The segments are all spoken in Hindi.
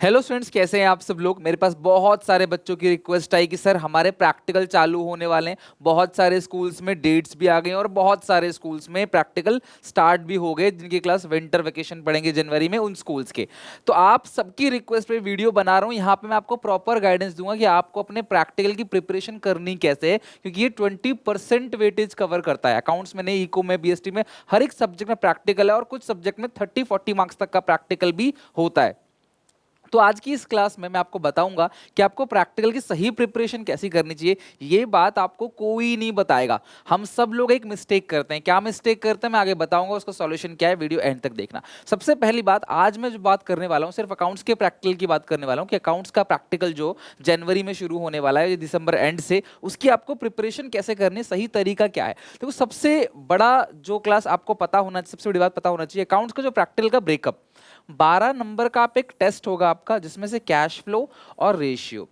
हेलो स्टूडेंट्स, कैसे हैं आप सब लोग। मेरे पास बहुत सारे बच्चों की रिक्वेस्ट आई कि सर हमारे प्रैक्टिकल चालू होने वाले हैं। बहुत सारे स्कूल्स में डेट्स भी आ गई हैं और बहुत सारे स्कूल्स में प्रैक्टिकल स्टार्ट भी हो गए, जिनकी क्लास विंटर वेकेशन पढ़ेंगे जनवरी में उन स्कूल्स के। तो आप सबकी रिक्वेस्ट पे वीडियो बना रहा हूँ। यहाँ पे मैं आपको प्रॉपर गाइडेंस दूंगा कि आपको अपने प्रैक्टिकल की प्रिपरेशन करनी कैसे है, क्योंकि ये 20% वेटेज कवर करता है। अकाउंट्स में नहीं, इको में, बीएसटी में, हर एक सब्जेक्ट में प्रैक्टिकल है और कुछ सब्जेक्ट में 30-40 मार्क्स तक का प्रैक्टिकल भी होता है। तो आज की इस क्लास में मैं आपको बताऊंगा कि आपको प्रैक्टिकल की सही प्रिपरेशन कैसी करनी चाहिए। ये बात आपको कोई नहीं बताएगा। हम सब लोग एक मिस्टेक करते हैं। क्या मिस्टेक करते हैं मैं आगे बताऊंगा, उसका सॉल्यूशन क्या है, वीडियो एंड तक देखना। सबसे पहली बात, आज मैं जो बात करने वाला हूं सिर्फ अकाउंट्स के प्रैक्टिकल की बात करने वाला हूं कि अकाउंट्स का प्रैक्टिकल जो जनवरी में शुरू होने वाला है, दिसंबर एंड से, उसकी आपको प्रिपरेशन कैसे करनी है, सही तरीका क्या है। तो सबसे बड़ा जो क्लास आपको पता होना, सबसे बड़ी बात पता होना चाहिए, अकाउंट्स का जो प्रैक्टिकल का ब्रेकअप 12 नंबर का आप एक टेस्ट होगा आपका, जिसमें से कैश फ्लो और रेशियो,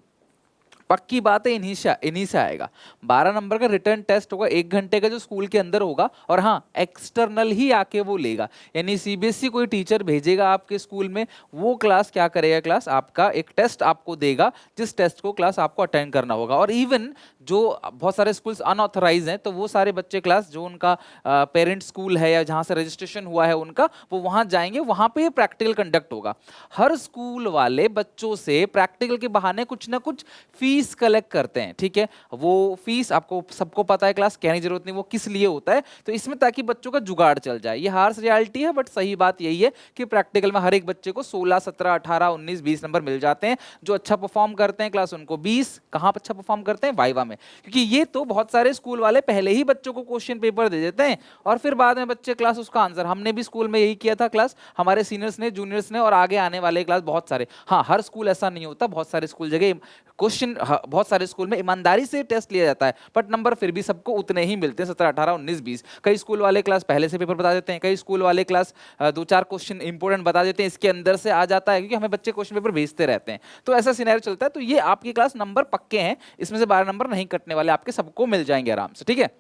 पक्की बात है इन्हीं से आएगा। 12 नंबर का रिटर्न टेस्ट होगा, 1 घंटे का, जो स्कूल के अंदर होगा। और हाँ, एक्सटर्नल ही आके वो लेगा, यानी सीबीएसई कोई टीचर भेजेगा आपके स्कूल में, वो क्लास क्या करेगा, क्लास आपका एक टेस्ट आपको देगा, जिस टेस्ट को क्लास आपको अटेंड करना होगा। और इवन जो बहुत सारे स्कूल्स अनऑथराइज हैं, तो वो सारे बच्चे क्लास जो उनका पेरेंट स्कूल है या जहाँ से रजिस्ट्रेशन हुआ है उनका, वो वहाँ जाएंगे, वहाँ पे प्रैक्टिकल कंडक्ट होगा। हर स्कूल वाले बच्चों से प्रैक्टिकल के बहाने कुछ ना कुछ फीस कलेक्ट करते हैं, ठीक है। वो फीस आपको सबको पता है, क्लास कहने की जरूरत नहीं वो किस लिए होता है। तो इसमें ताकि बच्चों का जुगाड़ चल जाए, ये हार्श रियलिटी है, बट सही बात यही है कि प्रैक्टिकल में हर एक बच्चे को 16, 17, 18, 19, 20 नंबर मिल जाते हैं। जो अच्छा परफॉर्म करते हैं क्लास, उनको 20। कहाँ अच्छा परफॉर्म करते हैं, वाइवा में। क्योंकि ये तो बहुत सारे स्कूल वाले पहले ही बच्चों को क्वेश्चन पेपर दे देते हैं और फिर बाद में बच्चे क्लास उसका आंसर। हमने भी स्कूल में यही किया था क्लास, हमारे सीनियर्स ने, जूनियर्स ने, और आगे आने वाले क्लास बहुत सारे। हाँ, हर स्कूल ऐसा नहीं होता, बहुत सारे स्कूल जगह क्वेश्चन, बहुत सारे स्कूल में ईमानदारी से टेस्ट लिया जाता है, बट नंबर फिर भी सबको उतने ही मिलते हैं, 17, 18, 19, 20। कई स्कूल वाले क्लास पहले से पेपर बता देते हैं, कई स्कूल वाले क्लास 2-4 क्वेश्चन इंपोर्टेंट बता देते हैं, इसके अंदर से आ जाता है, क्योंकि हमें बच्चे क्वेश्चन पेपर भेजते रहते हैं। तो ऐसा सिनेरियो चलता है। तो ये आपकी क्लास नंबर पक्के हैं, इसमें से 12 नंबर नहीं कटने वाले, आपके सबको मिल जाएंगे आराम से, ठीक है।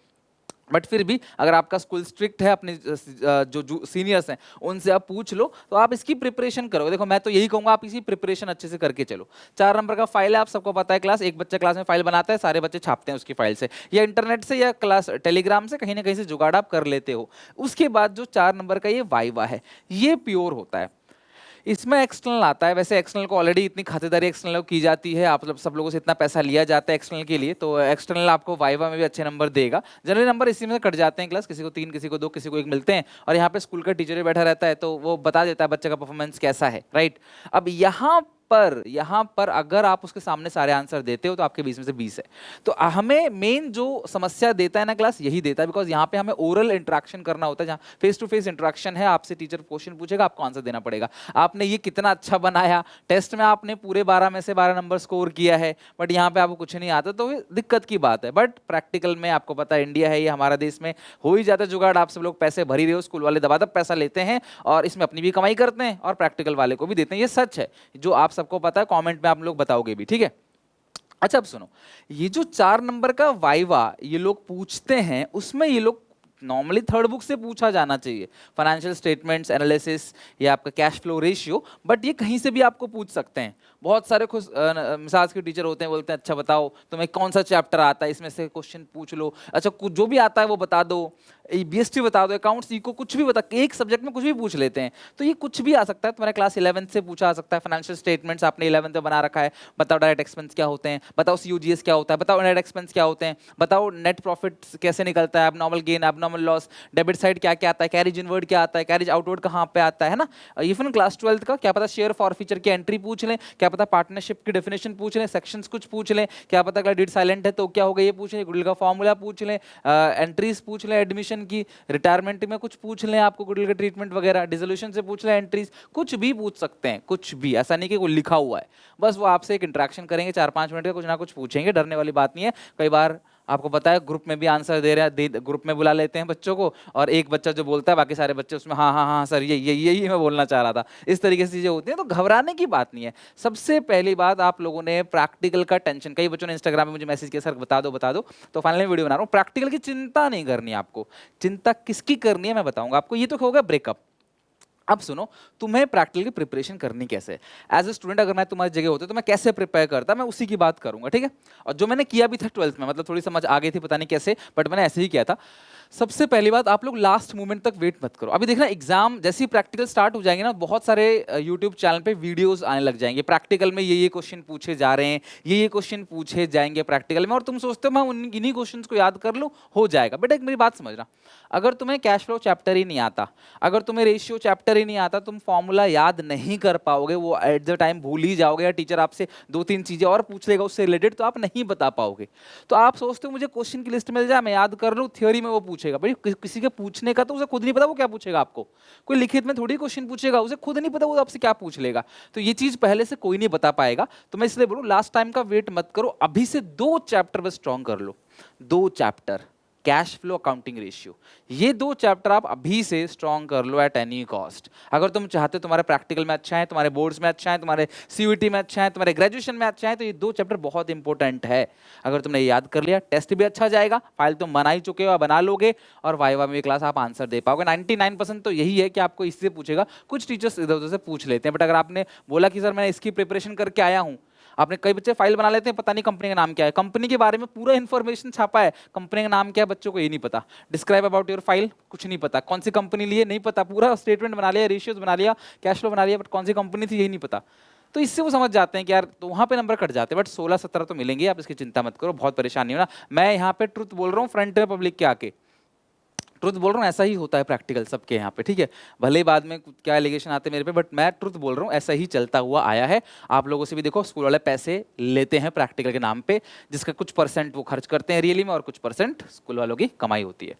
बट फिर भी अगर आपका स्कूल स्ट्रिक्ट है, अपने जो सीनियर्स हैं उनसे आप पूछ लो, तो आप इसकी प्रिपरेशन करो। देखो, मैं तो यही कहूंगा, आप इसकी प्रिपरेशन अच्छे से करके चलो। 4 नंबर का फाइल है, आप सबको पता है, क्लास एक बच्चा क्लास में फाइल बनाता है, सारे बच्चे छापते हैं उसकी फाइल से, या इंटरनेट से, या क्लास टेलीग्राम से, कहीं ना कहीं से जुगाड़ आप कर लेते हो। उसके बाद जो 4 नंबर का ये वाइवा है, ये प्योर होता है। इसमें एक्सटर्नल आता है। वैसे एक्सटर्नल को ऑलरेडी इतनी खातिरदारी एक्सटर्नल की जाती है, आप सब लोगों से इतना पैसा लिया जाता है एक्सटर्नल के लिए, तो एक्सटर्नल आपको वाइवा में भी अच्छे नंबर देगा। जनरली नंबर इसी में कट जाते हैं क्लास, किसी को 3, किसी को 2, किसी को 1 मिलते हैं। और यहाँ पे स्कूल का टीचर भी बैठा रहता है, तो वो बता देता है बच्चे का परफॉर्मेंस कैसा है, राइट। अब यहाँ पर अगर आप उसके सामने सारे आंसर देते हो, तो आपके 20 में से 20 है। तो हमें मेन जो समस्या देता है ना क्लास, यही देता है, बिकॉज यहाँ पे हमें ओरल इंटरेक्शन करना होता है, जहाँ फेस टू फेस इंटरेक्शन है। आपसे टीचर क्वेश्चन पूछेगा, आपको आंसर देना पड़ेगा। आपने ये कितना अच्छा बनाया, टेस्ट में आपने पूरे 12 में से 12 नंबर स्कोर किया है, बट यहाँ पे आपको कुछ नहीं आता, तो दिक्कत की बात है। बट प्रैक्टिकल में आपको पता है, इंडिया है ये, हमारा देश में हो ही जाता है जुगाड़। आप सब लोग पैसे भर ही रहे हो, स्कूल वाले दबादब पैसा लेते हैं और इसमें अपनी भी कमाई करते हैं और प्रैक्टिकल वाले को भी देते हैं। ये सच है, जो आप सबको पता है, कमेंट में आप लोग बताओगे भी, ठीक है। अच्छा, अब सुनो, ये जो 4 नंबर का वाइवा ये लोग पूछते हैं, उसमें ये लोग नॉर्मली थर्ड बुक से पूछा जाना चाहिए, फाइनेंशियल स्टेटमेंट्स एनालिसिस या आपका कैश फ्लो रेशियो, बट ये कहीं से भी आपको पूछ सकते हैं। बहुत सारे खुद मिसाज के टीचर होते हैं, बोलते हैं अच्छा बताओ तुम्हें कौन सा चैप्टर आता है, इसमें से क्वेश्चन पूछ लो। अच्छा, कुछ जो भी आता है वो बता दो, बीएसटी बता दो, अकाउंट्स, इको, कुछ भी बता, एक सब्जेक्ट में कुछ भी पूछ लेते हैं। तो ये कुछ भी आ सकता है, तुम्हारे क्लास 11th से पूछा आ सकता है। फाइनेंशियल स्टेटमेंट्स आपने 11th में बना रखा है, बताओ डायरेक्ट एक्सपेंस क्या होते हैं, बताओ सीयूजीएस क्या होता है, बताओ नेट एक्सपेंस क्या होते हैं, बताओ नेट प्रॉफिट कैसे निकलता है, abnormal gain, abnormal loss, debit side क्या क्या आता है, कैरिज इनवर्ड क्या आता है, कैरिज आउटवर्ड कहाँ पे आता है ना। इवन क्लास 12th का क्या पता शेयर फॉर फीचर की एंट्री पूछ लें, क्या पता पार्टनरशिप की डेफिनेशन पूछ लें, सेक्शंस कुछ पूछ लें, क्या पता अगर डिड साइलेंट है तो क्या होगा ये पूछ लें, गुडविल का फॉर्मूला पूछ लें, एंट्रीज पूछ लें एडमिशन की, रिटायरमेंट में कुछ पूछ लें, आपको गुडविल का ट्रीटमेंट वगैरह, डिसोल्यूशन से पूछ लें एंट्रीज, कुछ भी पूछ सकते हैं, कुछ भी। ऐसा नहीं कि कोई लिखा हुआ है, बस वो आपसे एक इंटरेक्शन करेंगे 4-5 मिनट का, कुछ ना कुछ पूछेंगे, डरने वाली बात नहीं है। कई बार आपको पता है ग्रुप में भी आंसर दे रहा है, ग्रुप में बुला लेते हैं बच्चों को, और एक बच्चा जो बोलता है बाकी सारे बच्चे उसमें हाँ हाँ हाँ सर यही मैं बोलना चाह रहा था, इस तरीके से चीजें होती हैं। तो घबराने की बात नहीं है। सबसे पहली बात, आप लोगों ने प्रैक्टिकल का टेंशन, कई बच्चों ने इंस्टाग्राम में मुझे मैसेज किया, सर बता दो बता दो, तो फाइनली वीडियो बना रहा हूँ। प्रैक्टिकल की चिंता नहीं करनी आपको। चिंता किसकी करनी है मैं बताऊंगा आपको। ये तो होगा ब्रेकअप, अब सुनो, तुम्हें प्रैक्टिकल की प्रिपरेशन करनी कैसे है। एज ए स्टूडेंट अगर मैं तुम्हारी जगह होता तो मैं कैसे प्रिपेयर करता, मैं उसी की बात करूंगा, ठीक है। और जो मैंने किया भी था 12th में, मतलब थोड़ी समझ आ गई थी, पता नहीं कैसे, बट मैंने ऐसे ही किया था। सबसे पहली बात, आप लोग लास्ट मोमेंट तक वेट मत करो। अभी देखना, एग्जाम जैसे ही प्रैक्टिकल स्टार्ट हो जाएंगे ना, बहुत सारे यूट्यूब चैनल पे वीडियोस आने लग जाएंगे, प्रैक्टिकल में ये क्वेश्चन पूछे जा रहे हैं, ये क्वेश्चन पूछे जाएंगे प्रैक्टिकल में, और तुम सोचते हो मैं इन्हीं क्वेश्चन को याद कर लूँ, हो जाएगा। बेटा एक मेरी बात समझना, अगर तुम्हें कैश फ्लो चैप्टर ही नहीं आता, अगर तुम्हें रेशियो चैप्टर ही नहीं आता, तुम फॉर्मूला याद नहीं कर पाओगे, वो एट द टाइम भूल ही जाओगे, या टीचर आपसे 2-3 चीजें और पूछ लेगा उससे रिलेटेड, तो आप नहीं बता पाओगे। तो आप सोचते हो मुझे क्वेश्चन की लिस्ट मिल जाए, मैं याद कर लूँ, थ्योरी में वो पूछेगा, भाई किसी के पूछने का तो उसे खुद नहीं पता वो क्या पूछेगा आपको। कोई लिखित में थोड़ी क्वेश्चन पूछेगा, उसे खुद नहीं पता वो आपसे क्या पूछ लेगा। तो ये चीज पहले से कोई नहीं बता पाएगा। तो मैं इसलिए बोलूँ, लास्ट टाइम का वेट मत करो, अभी से 2 चैप्टर बस स्ट्रॉन्ग कर लो। 2 chapter, cash flow, accounting ratio, ये 2 चैप्टर आप अभी से स्ट्रॉन्ग कर लो एट एनी कॉस्ट। अगर तुम चाहते हो तुम्हारे प्रैक्टिकल में अच्छा है, तुम्हारे बोर्ड्स में अच्छा है, तुम्हारे सीयूईटी में अच्छा है, तुम्हारे ग्रेजुएशन में अच्छा है, तो ये 2 चैप्टर बहुत इंपॉर्टेंट है। अगर तुमने याद कर लिया, टेस्ट भी अच्छा जाएगा, फाइल तुम बना ही चुके हो, बना लोगे, और वाइवा में क्लास आप आंसर दे पाओगे। 99% तो यही है कि आपको इससे पूछेगा। कुछ टीचर्स इधर उधर से पूछ लेते हैं, बट अगर आपने बोला कि सर मैं इसकी प्रिपरेशन करके आया हूँ, आपने, कई बच्चे फाइल बना लेते हैं, पता नहीं कंपनी का नाम क्या है, कंपनी के बारे में पूरा इन्फॉर्मेशन छापा है, कंपनी का नाम क्या है बच्चों को ये नहीं पता, डिस्क्राइब अबाउट योर फाइल कुछ नहीं पता, कौन सी कंपनी ली है नहीं पता, पूरा स्टेटमेंट बना लिया, रेशियोज बना लिया, कैश फ्लो बना लिया, बट कौन सी कंपनी थी यही नहीं पता। तो इससे वो समझ जाते हैं कि यार, तो वहाँ पे नंबर कट जाते हैं, बट 16-17 तो मिलेंगे, आप इसकी चिंता मत करो, बहुत परेशानी हो ना। मैं यहाँ पे ट्रुथ बोल रहा हूँ फ्रंट में पब्लिक के आके, ट्रुथ बोल रहा हूँ, ऐसा ही होता है प्रैक्टिकल सबके यहाँ पे, ठीक है। भले ही बाद में क्या एलिगेशन आते हैं मेरे पे, बट मैं ट्रुथ बोल रहा हूँ, ऐसा ही चलता हुआ आया है। आप लोगों से भी देखो, स्कूल वाले पैसे लेते हैं प्रैक्टिकल के नाम पे, जिसका कुछ परसेंट वो खर्च करते हैं रियली में, और कुछ परसेंट स्कूल वालों की कमाई होती है।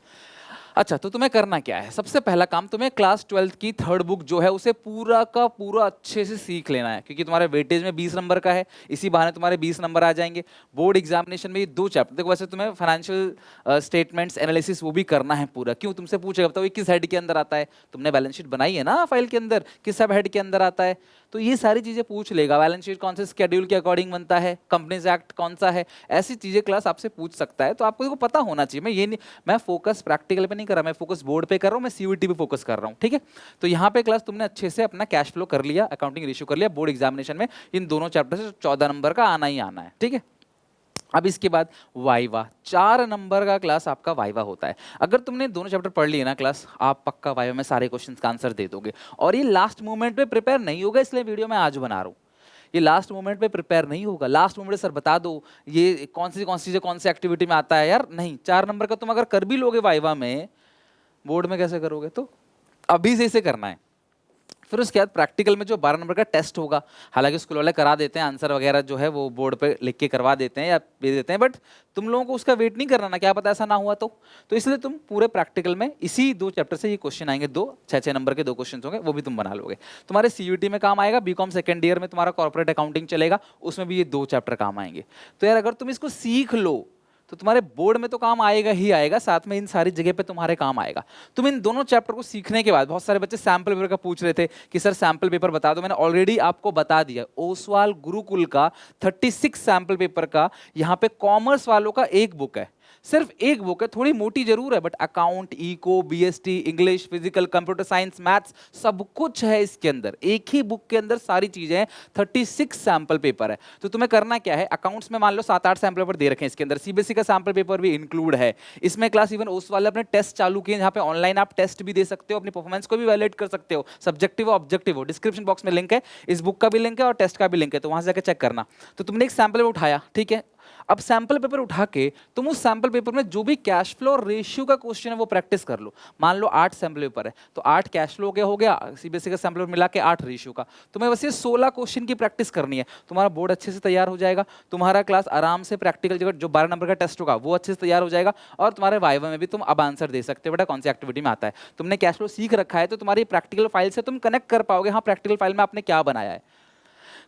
अच्छा, तो तुम्हें करना क्या है, सबसे पहला काम, तुम्हें क्लास 12th की 3rd बुक जो है उसे पूरा का पूरा अच्छे से सीख लेना है, क्योंकि तुम्हारे वेटेज में 20 नंबर का है, इसी बहाने तुम्हारे 20 नंबर आ जाएंगे। बोर्ड एग्जामिनेशन में ये 2 चैप्टर, देखो वैसे तुम्हें फाइनेंशियल स्टेटमेंट्स एनालिसिस वो भी करना है पूरा, क्यों तुमसे पूछेगा बताओ ये किस हेड के अंदर आता है, तुमने बैलेंस शीट बनाई है ना फाइल के अंदर, किस सब हेड के अंदर आता है, तो ये सारी चीजें पूछ लेगा। बैलेंस शीट कौन से शेड्यूल के अकॉर्डिंग बनता है, कंपनीज एक्ट कौन सा है, ऐसी चीजें क्लास आपसे पूछ सकता है। तो आपको देखो पता होना चाहिए। मैं ये नहीं, मैं फोकस प्रैक्टिकल पे नहीं कर रहा, मैं फोकस बोर्ड पे कर रहा हूँ, मैं सीयूईटी पे फोकस कर रहा हूँ, ठीक है। तो यहाँ पे क्लास तुमने अच्छे से अपना कैश फ्लो कर लिया, अकाउंटिंग रेशियो कर लिया, बोर्ड एग्जामिनेशन में इन दोनों चैप्टर से 14 नंबर का आना ही आना है, ठीक है। अब इसके बाद वाइवा, 4 नंबर का क्लास आपका वाइवा होता है। अगर तुमने दोनों चैप्टर पढ़ लिए ना क्लास, आप पक्का वाइवा में सारे क्वेश्चंस का आंसर दे दोगे। और ये लास्ट मोमेंट पे प्रिपेयर नहीं होगा, इसलिए वीडियो मैं आज बना रहा हूँ। ये लास्ट मोमेंट पे प्रिपेयर नहीं होगा, लास्ट मोमेंट सर बता दो ये कौन सी चीजें कौन सी एक्टिविटी में आता है, यार नहीं। 4 नंबर का तुम अगर कर भी लोगे वाइवा में, बोर्ड में कैसे करोगे। तो अभी से इसे करना है। फिर उसके बाद प्रैक्टिकल में जो 12 नंबर का टेस्ट होगा, हालांकि स्कूल वाले करा देते हैं, आंसर वगैरह जो है वो बोर्ड पे लिख के करवा देते हैं या दे देते हैं, बट तुम लोगों को उसका वेट नहीं करना ना, क्या पता ऐसा ना हुआ तो इसलिए तुम पूरे प्रैक्टिकल में इसी 2 चैप्टर से ये क्वेश्चन आएंगे, 2 6-6 नंबर के 2 क्वेश्चन होंगे, वो भी तुम बना लोगे। तुम्हारे सीयूईटी में काम आएगा, बीकॉम सेकंड ईयर में तुम्हारा कॉर्पोरेट अकाउंटिंग चलेगा, उसमें भी ये 2 चैप्टर काम आएंगे। तो यार अगर तुम इसको सीख लो तो तुम्हारे बोर्ड में तो काम आएगा ही आएगा, साथ में इन सारी जगह पे तुम्हारे काम आएगा। तुम इन दोनों चैप्टर को सीखने के बाद, बहुत सारे बच्चे सैंपल पेपर का पूछ रहे थे कि सर सैंपल पेपर बता दो, मैंने ऑलरेडी आपको बता दिया। ओसवाल गुरुकुल का 36 सैंपल पेपर का यहाँ पे कॉमर्स वालों का एक बुक है, सिर्फ एक बुक है, थोड़ी मोटी जरूर है, but account, eco, BST, English, physical, computer science, maths, सब कुछ है इसके अंदर। एक ही बुक के अंदर सारी चीजें हैं, 36 सैंपल पेपर है। तो तुम्हें करना क्या है, अकाउंट्स में मान लो 7-8 सैंपल पेपर दे रखे हैं इसके अंदर, सीबीएसई का सैंपल पेपर भी इंक्लूड है इसमें। क्लास इवन उस वाले अपने टेस्ट चालू किए, जहाँ पे ऑनलाइन आप टेस्ट भी दे सकते हो, अपनी परफॉर्मेंस को भी वैलिडेट कर सकते हो, सब्जेक्टिव ऑब्जेक्टिव हो। डिस्क्रिप्शन बॉक्स में लिंक है, इस बुक का भी लिंक है और टेस्ट का भी लिंक है, तो वहां से जाकर चेक करना। तो तुमने एक सैंपल उठाया, ठीक है, अब सैंपल पेपर उठा के तुम उस सैंपल पेपर में जो भी कैश फ्लो और रेशियो का क्वेश्चन है वो प्रैक्टिस कर लो। मान लो 8 सैंपल पेपर है, तो 8 कैश फ्लो के हो गया, सीबीएसई का सैंपल पेपर मिला के 8 रेशियो का। तुम्हें बस ये 16 क्वेश्चन की प्रैक्टिस करनी है, तुम्हारा बोर्ड अच्छे से तैयार हो जाएगा, तुम्हारा क्लास आराम से प्रैक्टिकल जगह जो 12 नंबर का टेस्ट होगा वो अच्छे से तैयार हो जाएगा, और तुम्हारे वाइवा में भी तुम अब आंसर दे सकते हो बेटा कौन सी एक्टिविटी में आता है। तुमने कैश फ्लो सीख रखा है तो तुम्हारी प्रैक्टिकल फाइल से तुम कनेक्ट कर पाओगे, हाँ प्रैक्टिकल फाइल में आपने क्या बनाया है।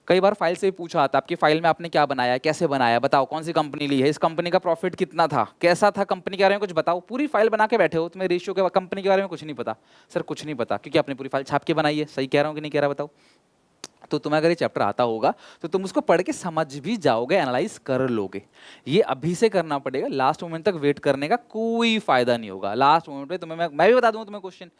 कई बार फाइल से ही पूछा आता है, आपकी फाइल में आपने क्या बनाया है, कैसे बनाया, बताओ कौन सी कंपनी ली है, इस कंपनी का प्रॉफिट कितना था, कैसा था, कंपनी के बारे में कुछ बताओ। पूरी फाइल बना के बैठे हो, तुम्हें रेशियो के कंपनी के बारे में कुछ नहीं पता। सर कुछ नहीं पता, क्योंकि आपने पूरी फाइल छाप के बनाई है। सही कह रहा हूँ कि नहीं कह रहा बताओ। तो तुम्हें अगर ये चैप्टर आता होगा तो तुम उसको पढ़ के समझ भी जाओगे, एनालाइज कर लोगे। ये अभी से करना पड़ेगा, लास्ट मोमेंट तक वेट करने का कोई फायदा नहीं होगा। लास्ट मोमेंट पे तुम्हें मैं भी बता दूंगा तुम्हें क्वेश्चन,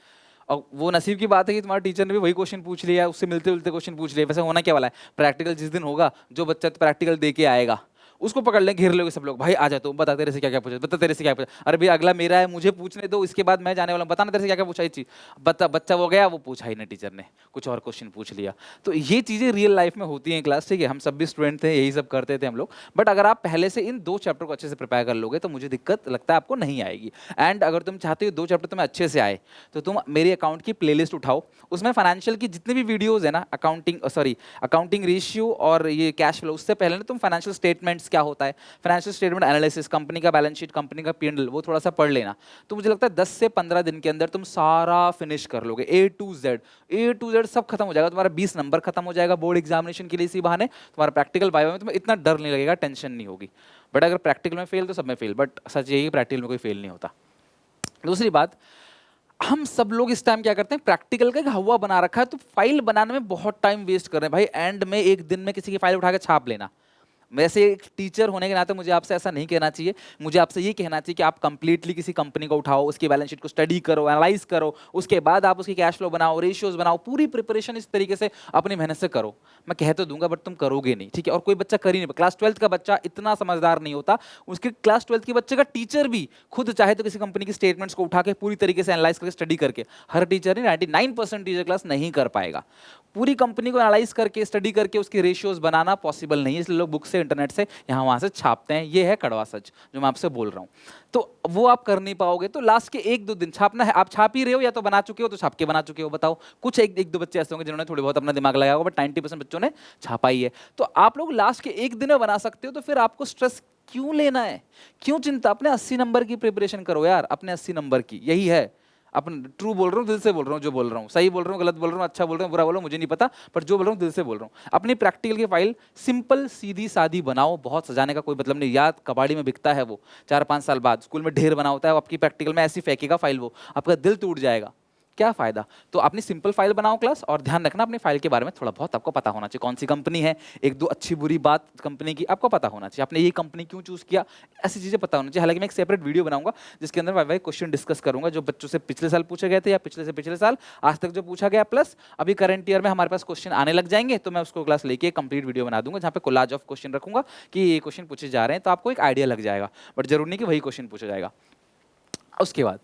और वो नसीब की बात है कि तुम्हारे टीचर ने भी वही क्वेश्चन पूछ लिया, उससे मिलते जुलते क्वेश्चन पूछ लिए। वैसे होना क्या वाला है, प्रैक्टिकल जिस दिन होगा, जो बच्चा प्रैक्टिकल दे के आएगा उसको पकड़ लें, घेर लोगे सब लोग, भाई आ जा तू, बता तेरे से क्या क्या पूछा, बता तेरे से क्या पूछा, अरे भाई अगला मेरा है, मुझे पूछने दो, इसके बाद मैं जाने वाला हूँ, बताना तेरे से क्या क्या पूछा। ये चीज बता, बच्चा वो गया, वो पूछा ही नहीं, टीचर ने कुछ और क्वेश्चन पूछ लिया। तो ये चीजें रियल लाइफ में होती हैं क्लास, ठीक है, हम सब भी स्टूडेंट थे, यही सब करते थे हम लोग। बट अगर आप पहले से इन 2 चैप्टर को अच्छे से प्रिपेयर कर लोगे तो मुझे दिक्कत लगता है आपको नहीं आएगी। एंड अगर तुम चाहते हो 2 चैप्टर तुम्हें अच्छे से आए तो तुम मेरी अकाउंट की प्लेलिस्ट उठाओ, उसमें फाइनेंशियल की जितनी भी वीडियोस है ना, अकाउंटिंग रेशियो और ये कैश फ्लो, उससे पहले ना तुम फाइनेंशियल स्टेटमेंट्स क्या होता है, फाइनेंशियल स्टेटमेंट एनालिसिस, कंपनी का बैलेंस शीट, कंपनी का P&L, वो थोड़ा सा पढ़ लेना। तो मुझे लगता है 10 से 15 दिन के अंदर तुम सारा फिनिश कर लोगे, A to Z सब खत्म हो जाएगा, तुम्हारा 20 नंबर खत्म हो जाएगा बोर्ड एग्जामिनेशन के लिए। इसी बहाने तुम्हारा प्रैक्टिकल वाइवा में तुम्हें इतना डर नहीं लगेगा, टेंशन नहीं होगी। बट अगर प्रैक्टिकल में फेल तो सब में फेल, बट सच यही है प्रैक्टिकल में कोई फेल नहीं होता। दूसरी बात, हम सब लोग इस टाइम क्या करते हैं, प्रैक्टिकल का एक हवा बना रखा है, तो फाइल बनाने में बहुत टाइम वेस्ट कर रहे हैं भाई। एंड में एक दिन में किसी की फाइल उठा के छाप लेना। वैसे एक टीचर होने के नाते मुझे आपसे ऐसा नहीं कहना चाहिए, मुझे आपसे ये कहना चाहिए कि आप कंप्लीटली किसी कंपनी को उठाओ, उसकी बैलेंस शीट को स्टडी करो, एनालाइज करो, उसके बाद आप उसकी कैश फ्लो बनाओ, रेशियोज बनाओ, पूरी प्रिपरेशन इस तरीके से अपनी मेहनत से करो। मैं कह तो दूंगा बट तुम करोगे नहीं, ठीक है। और कोई बच्चा कर ही नहीं, क्लास 12th का बच्चा इतना समझदार नहीं होता, उसके क्लास 12th के बच्चे का टीचर भी खुद चाहे तो किसी कंपनी की स्टेटमेंट्स को उठा के पूरी तरीके से एनालाइज करके स्टडी करके, हर टीचर नहीं, 99% टीचर क्लास नहीं कर पाएगा। पूरी कंपनी को एनालाइज करके स्टडी करके उसकी रेशियोज बनाना पॉसिबल नहीं है, इसलिए लोग बुक से, इंटरनेट से, यहाँ वहाँ से छापते हैं। ये है कड़वा सच जो मैं आपसे बोल रहा हूँ। तो वो आप कर नहीं पाओगे, तो लास्ट के 1-2 दिन छापना है। आप छाप ही रहे हो या तो बना चुके हो, तो छाप के बना चुके हो, बताओ। कुछ एक दो बच्चे ऐसे होंगे जिन्होंने थोड़ी बहुत अपना दिमाग लगाया होगा, बट 90% बच्चों ने छापा ही है। तो आप लोग लास्ट के 1 दिन में बना सकते हो, तो फिर आपको स्ट्रेस क्यों लेना है, क्यों चिंता। अपने 80 नंबर की प्रिपरेशन करो यार, अपने 80 नंबर की, यही है। अपन ट्रू बोल रहा हूँ, दिल से बोल रहा हूँ, जो बोल रहा हूँ सही बोल रहा हूँ, गलत बोल रहा हूँ, अच्छा बोल रहा हूँ, बुरा बोल रहा हूँ, मुझे नहीं पता, पर जो बोल रहा हूँ दिल से बोल रहा हूँ। अपनी प्रैक्टिकल की फाइल सिंपल सीधी सादी बनाओ, बहुत सजाने का कोई मतलब नहीं। याद कबाड़ी में बिकता है वो, 4-5 साल बाद स्कूल में ढेर बना होता है, वो आपकी प्रैक्टिकल में ऐसी फेंकेगा फाइल, वो आपका दिल टूट जाएगा, क्या फायदा। तो अपनी सिंपल फाइल बनाओ क्लास, और ध्यान रखना अपनी फाइल के बारे में थोड़ा बहुत आपको पता होना चाहिए, कौन सी कंपनी है, 1-2 अच्छी बुरी बात कंपनी की आपको पता होना चाहिए, आपने ये कंपनी क्यों चूज किया, ऐसी चीजें पता होनी चाहिए। हालांकि मैं एक सेपरेट वीडियो बनाऊंगा जिसके अंदर मैं क्वेश्चन डिस्कस करूंगा जो बच्चों से पिछले साल पूछे गए थे, या पिछले से पिछले साल आज तक जो पूछा गया, प्लस अभी करंट ईयर में हमारे पास क्वेश्चन आने लग जाएंगे, तो मैं उसको क्लास लेके कंप्लीट वीडियो बना दूंगा जहाँ पे कोलाज ऑफ क्वेश्चन रखूंगा कि ये क्वेश्चन पूछे जा रहे हैं, तो आपको एक आइडिया लग जाएगा। बट जरूरी नहीं कि वही क्वेश्चन पूछा जाएगा। उसके बाद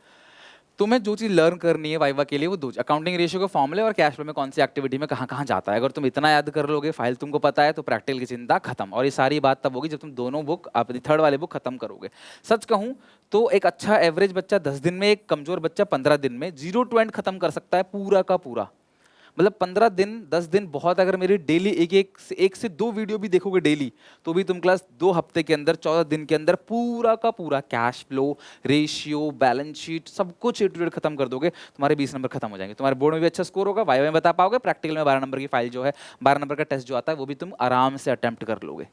तुम्हें जो चीज़ लर्न करनी है वाइवा के लिए, वो 2, अकाउंटिंग रेशियो के फॉर्मूले और कैश फ्लो में कौन सी एक्टिविटी में कहाँ कहाँ जाता है। अगर तुम इतना याद कर लोगे, फाइल तुमको पता है, तो प्रैक्टिकल की चिंता खत्म। और ये सारी बात तब होगी जब तुम दोनों बुक, अपनी 3rd वाले बुक खत्म करोगे। सच कहूँ तो एक अच्छा एवरेज बच्चा 10 दिन में, एक कमजोर बच्चा 15 दिन में 0 to end खत्म कर सकता है पूरा का पूरा। मतलब 15 दिन 10 दिन बहुत, अगर मेरी डेली एक से 2 वीडियो भी देखोगे डेली, तो भी तुम क्लास 2 हफ्ते के अंदर, 14 दिन के अंदर पूरा का पूरा cash flow, ratio, balance sheet, सब कुछ A to Z खत्म कर दोगे। तुम्हारे 20 नंबर खत्म हो जाएंगे, तुम्हारे बोर्ड में भी अच्छा स्कोर होगा, वाइवा में बता पाओगे, प्रैक्टिकल में 12 नंबर की फाइल जो है, 12 नंबर का टेस्ट जो आता है, वो भी तुम आराम से अटेम्प्ट कर लोगे।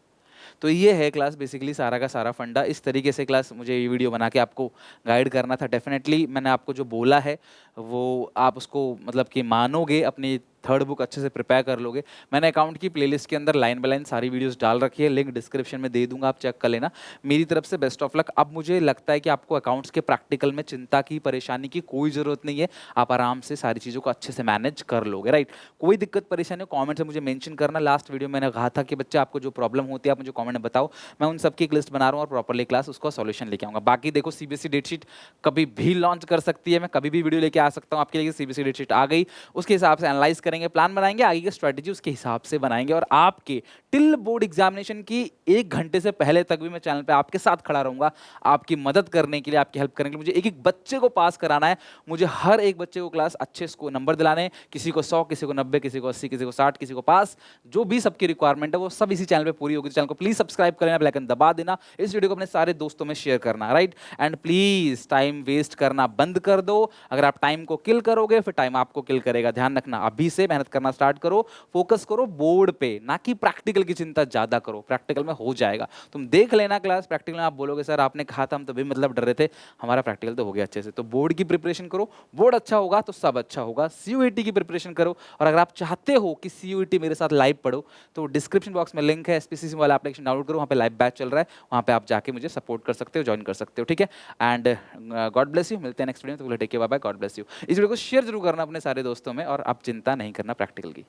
तो ये है क्लास बेसिकली सारा का सारा फंडा। इस तरीके से क्लास मुझे ये वीडियो बना के आपको गाइड करना था। डेफिनेटली मैंने आपको जो बोला है वो आप उसको मतलब कि मानोगे, अपनी 3rd बुक अच्छे से प्रिपेयर कर लोगे। मैंने अकाउंट की प्लेलिस्ट के अंदर लाइन बाय लाइन सारी वीडियोस डाल रखी है, लिंक डिस्क्रिप्शन में दे दूंगा, आप चेक कर लेना। मेरी तरफ से बेस्ट ऑफ लक। अब मुझे लगता है कि आपको अकाउंट्स के प्रैक्टिकल में चिंता की, परेशानी की कोई ज़रूरत नहीं है, आप आराम से सारी चीज़ों को अच्छे से मैनेज कर लोगे, राइट। कोई दिक्कत परेशानी हो कॉमेंट से मुझे मेंशन करना। लास्ट वीडियो मैंने कहा था कि बच्चे आपको जो प्रॉब्लम होती है आप मुझे कॉमेंट में बताओ, मैं उन सबकी एक लिस्ट बना रहा हूँ और प्रॉपरली क्लास उसका सॉल्यूशन लेके आऊँगा। बाकी देखो CBSE डेटशीट कभी भी लॉन्च कर सकती है, मैं कभी भी वीडियो लेके आ सकता हूँ आपके लिए। CBSE डेटशीट आ गई, उसके हिसाब से एनालाइज करेंगे, प्लान बनाएंगे, आगे की स्ट्रेटजी उसके हिसाब से बनाएंगे, और आपके टिल बोर्ड एग्जामिनेशन की 1 घंटे से पहले तक भी मैं चैनल पे आपके साथ खड़ा रहूंगा, आपकी मदद करने के लिए, आपकी हेल्प करने के लिए। मुझे एक एक बच्चे को पास कराना है, मुझे हर एक बच्चे को क्लास अच्छे स्कोर नंबर दिलाने हैं, किसी को 100, किसी को 90, किसी को 80, किसी को 60, किसी को पास, जो भी सबकी रिक्वायरमेंट है वो सब इसी चैनल पे पूरी होगी। चैनल को प्लीज सब्सक्राइब कर लेना, बेल आइकन दबा देना, इस वीडियो को अपने सारे दोस्तों में शेयर करना, right. And please time waste करना बंद कर दो। अगर आप टाइम को किल करोगे फिर टाइम आपको किल करेगा, ध्यान रखना। अभी से से मेहनत करना स्टार्ट करो, फोकस करो बोर्ड पे, ना कि प्रैक्टिकल की चिंता ज़्यादा करो। प्रैक्टिकल में हो जाएगा, तुम देख लेना क्लास, प्रैक्टिकल में आप बोलोगे सर आपने कहा था हम तभी मतलब डर रहे थे, हमारा प्रैक्टिकल तो हो गया अच्छे से। तो बोर्ड की प्रिपरेशन करो, बोर्ड अच्छा होगा तो सब अच्छा होगा। सीयूईटी की प्रिपरेशन करो, और अगर आप चाहते हो कि सीयूईटी मेरे साथ लाइव पढ़ो तो डिस्क्रिप्शन बॉक्स में लिंक है, एसपीसीसी वाला एप्लीकेशन डाउनलोड करो, वहाँ पे लाइव बैच चल रहा है, वहाँ पे आप जाके मुझे सपोर्ट कर सकते हो, ज्वाइन कर सकते हो, ठीक है। एंड गॉड ब्लेस यू, मिलते हैं नेक्स्ट वीडियो में, तो take care, bye bye, God bless you. इस वीडियो को शेयर जरूर करना अपने सारे दोस्तों में, और अब चिंता नहीं करना प्रैक्टिकल की।